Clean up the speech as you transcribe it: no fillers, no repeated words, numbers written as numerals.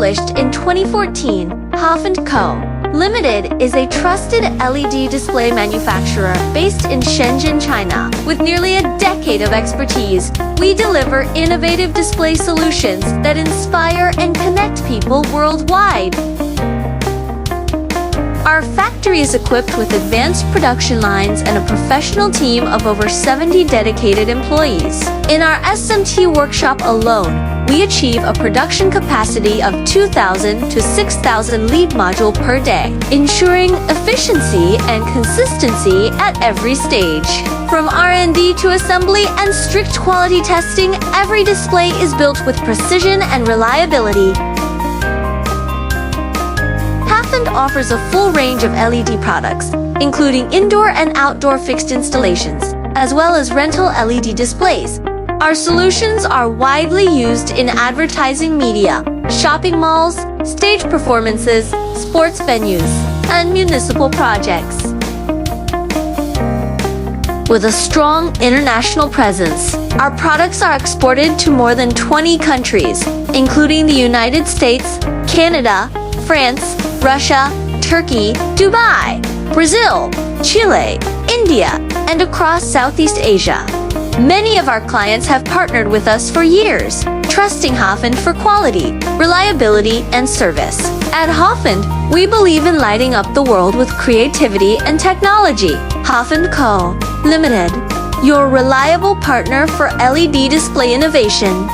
Established in 2014, Hafond Co. Limited is a trusted LED display manufacturer based in Shenzhen, China. With nearly a decade of expertise, we deliver innovative display solutions that inspire and connect people worldwide. Our factory is equipped with advanced production lines and a professional team of over 70 dedicated employees. In our SMT workshop alone, we achieve a production capacity of 2,000 to 6,000 lead module per day, ensuring efficiency and consistency at every stage. From R&D to assembly and strict quality testing, every display is built with precision and reliability. Hafond offers a full range of LED products, including indoor and outdoor fixed installations, as well as rental LED displays. Our solutions are widely used in advertising media, shopping malls, stage performances, sports venues, and municipal projects. With a strong international presence, our products are exported to more than 20 countries, including the United States, Canada, France, Russia, Turkey, Dubai, Brazil, Chile, India, and across Southeast Asia. Many of our clients have partnered with us for years, trusting Hafond for quality, reliability, and service. At Hafond, we believe in lighting up the world with creativity and technology. Hafond Co. Limited, your reliable partner for LED display innovation.